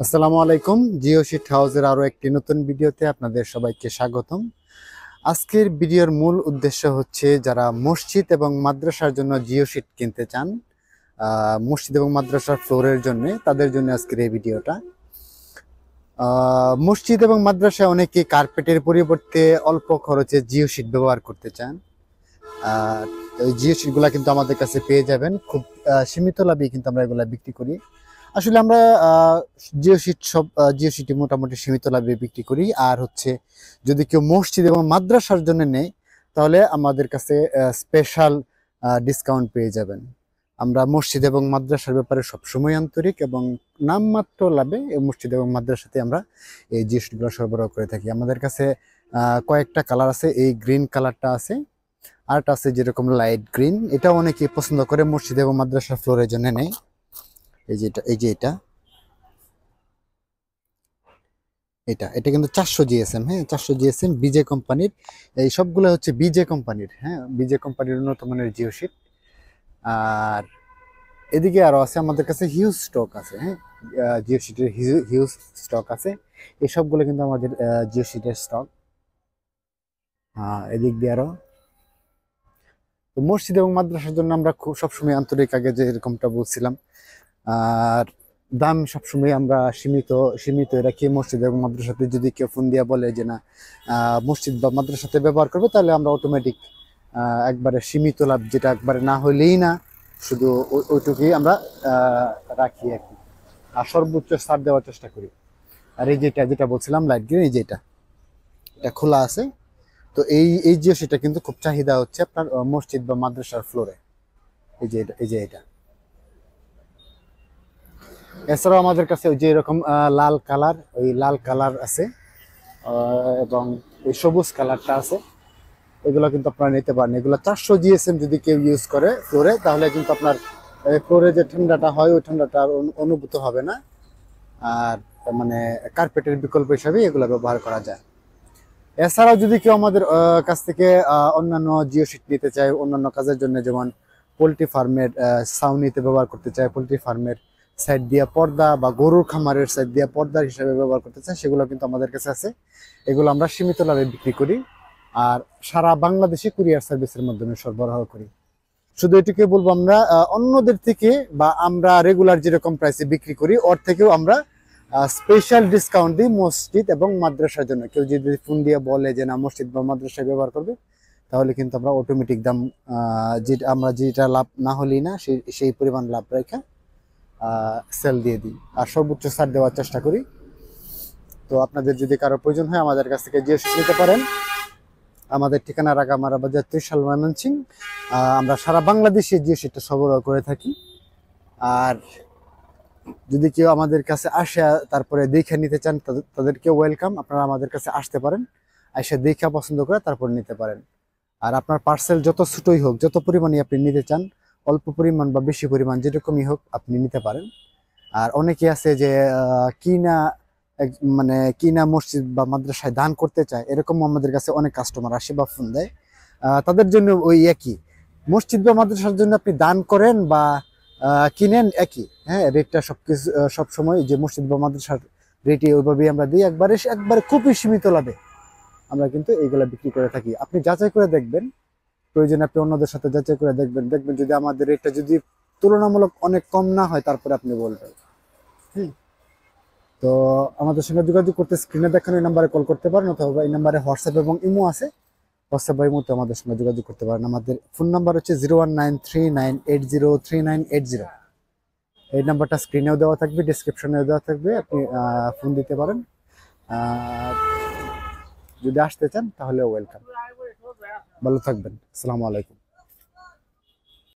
আসসালামু আলাইকুম। জিও শিট হাউসের আরো একটি নতুন ভিডিওতে আপনাদের সবাইকে স্বাগতম। আজকের ভিডিওর মূল উদ্দেশ্য হচ্ছে যারা মসজিদ এবং মাদ্রাসার জন্য জিও শিট কিনতে চান, মসজিদ এবং মাদ্রাসার ফ্লোরের জন্য, তাদের জন্য আজকের এই ভিডিওটা। মসজিদ এবং মাদ্রাসায় অনেকে কার্পেটের পরিবর্তে অল্প খরচে জিও শিট ব্যবহার করতে চান। এই জিও শিটগুলা কিন্তু আমাদের কাছে পেয়ে যাবেন খুব সীমিত লাভে, কিন্তু আমরা এগুলা বিক্রি করি। আসলে আমরা জিও সিটি মোটামুটি সীমিত লাভে বিক্রি করি। আর হচ্ছে যদি কেউ মসজিদ এবং মাদ্রাসার জন্য নেয়, তাহলে আমাদের কাছে স্পেশাল ডিসকাউন্ট পেয়ে যাবেন। আমরা মসজিদ এবং মাদ্রাসার ব্যাপারে সবসময় আন্তরিক এবং নামমাত্র লাভে এই মসজিদ এবং মাদ্রাসাতে আমরা এই জিও সিটগুলো সরবরাহ করে থাকি। আমাদের কাছে কয়েকটা কালার আছে। এই গ্রিন কালারটা আছে, আরটা আছে যেরকম লাইট গ্রিন। এটা অনেকে পছন্দ করে মসজিদ এবং মাদ্রাসার ফ্লোরের জন্য নেয়। এই যে এটা কিন্তু 400 জিএসএম। হ্যাঁ, 400 জিএসএম বিজে কোম্পানির। এই সবগুলো হচ্ছে বিজে কোম্পানির। হ্যাঁ, বিজে কোম্পানির উন্নত মানের জিও শিট। আর এদিকে আরো আছে আমাদের কাছে হিউজ স্টক আছে। হ্যাঁ, জিও শিটের হিউজ স্টক আছে। এই সবগুলো কিন্তু আমাদের জিও শিটের স্টক। এদিক দিয়ে আরো তো মসজিদ এবং মাদ্রাসার জন্য আমরা খুব সবসময় আন্তরিক, আগে যে এরকমটা বলছিলাম। আর দাম সবসময় আমরা সীমিত সীমিত রাখি। মসজিদ এবং মাদ্রাসাতে যদি কেউ ফোন দিয়ে বলে যে না মসজিদ বা মাদ্রাসাতে ব্যবহার করবে, তাহলে আমরা অটোমেটিক একবারে সীমিত লাভ, যেটা একবারে না হইলেই না, শুধু ওইটুকুই আমরা রাখি আর কি। আর সর্বোচ্চ ছাড় দেওয়ার চেষ্টা করি। আর এই যেটা বলছিলাম লাইট গ্রিন, এই যে এটা খোলা আছে। তো এই যে সেটা কিন্তু খুব চাহিদা হচ্ছে আপনার মসজিদ বা মাদ্রাসার ফ্লোরে। এই যে এটা এছাড়াও আমাদের কাছে ওই যে এরকম লাল কালার আছে, এবং এই সবুজ কালারটা আছে। এগুলো কিন্তু আপনারা নিতে পারেন। এগুলো 400 জিএসএম যদি কেউ ইউজ করে ফ্লোরে, তাহলে কিন্তু আপনার ফ্লোরে যে ঠান্ডাটা হয়, ওই ঠান্ডাটা অনুভূত হবে না। আর মানে কার্পেটের বিকল্প হিসাবে এগুলো ব্যবহার করা যায়। এছাড়াও যদি কেউ আমাদের কাছ থেকে অন্যান্য জিও শিট নিতে চায় অন্যান্য কাজের জন্য, যেমন পোলট্রি ফার্মের ছাউনিতে ব্যবহার করতে চায়, পোলট্রি ফার্মের সাইড দিয়া পর্দা বা গরুর খামারের সাইড দিয়া পর্দার হিসাবে ব্যবহার করতে চায়, সেগুলো কিন্তু আমাদের কাছে আছে। এগুলো আমরা সীমিত লাভে বিক্রি করি। আর সারা বাংলাদেশে কুরিয়ার সার্ভিসের মাধ্যমে সরবরাহ করি। শুধু এটুকু বলবো, আমরা অন্যদের থেকে বা আমরা রেগুলার যেরকম প্রাইসে বিক্রি করি, ওর থেকেও আমরা স্পেশাল ডিসকাউন্ট দিই মসজিদ এবং মাদ্রাসার জন্য। কেউ যদি ফোন দিয়ে বলে যে না মসজিদ বা মাদ্রাসায় ব্যবহার করবে, তাহলে কিন্তু আমরা অটোমেটিক দাম, যেটা লাভ না হলেই না, সেই পরিমাণ লাভ রেখে সেল দিয়ে দিই। আর সর্বোচ্চ ছাড় দেওয়ার চেষ্টা করি। তো আপনাদের যদি কারো প্রয়োজন হয়, আমাদের কাছ থেকে জিও শিট নিতে পারেন। আমাদের ঠিকানা রাগামারা বাজার, ত্রিশাল, ময়মনসিংহ। আমরা সারা বাংলাদেশে জিও শিটটা সরবরাহ করে থাকি। আর যদি কেউ আমাদের কাছে আসে তারপরে দেখে নিতে চান, তাদেরকে ওয়েলকাম। আপনারা আমাদের কাছে আসতে পারেন, এসে দেখে পছন্দ করে তারপর নিতে পারেন। আর আপনার পার্সেল যত ছোটই হোক, যত পরিমাণে আপনি নিতে চান, অল্প পরিমাণ বা বেশি পরিমাণ যেরকমই হোক, আপনি নিতে পারেন। আর অনেকে আছে যে কিনা মসজিদ বা মাদ্রাসায় দান করতে চায়, এরকম আমাদের কাছে অনেক কাস্টমার আসে বা ফোন দেয়। তাদের জন্য ওই একই, মসজিদ বা মাদ্রাসার জন্য আপনি দান করেন বা কিনেন একই। হ্যাঁ, রেটটা সবকিছু সবসময় যে মসজিদ বা মাদ্রাসার রেটে ওইভাবেই আমরা দিই। একবারে খুবই সীমিত লাভে আমরা কিন্তু এইগুলা বিক্রি করে থাকি। আপনি যাচাই করে দেখবেন, প্রয়োজনে আপনি অন্যদের সাথে যাচাই করে দেখবেন যদি আমাদের রেটটা যদি তুলনামূলক অনেক কম না হয়, তারপরে আপনি বলবেন। হ্যাঁ, তো আমাদের সঙ্গে যোগাযোগ করতে স্ক্রিনে দেখানো এই নাম্বারে কল করতে পারেন, অথবা এই নাম্বারে হোয়াটসঅ্যাপ এবং ইমো আছে। হোয়াটসঅ্যাপ বা ইমোতে আমাদের সঙ্গে যোগাযোগ করতে পারেন। আমাদের ফোন নাম্বার হচ্ছে 0193980380। এই নাম্বারটা স্ক্রিনেও দেওয়া থাকবে, ডিসক্রিপশনেও দেওয়া থাকবে। আপনি ফোন দিতে পারেন। যদি আসতে চান তাহলে ওয়েলকাম। ভালো থাকবেন। আসসালামু আলাইকুম।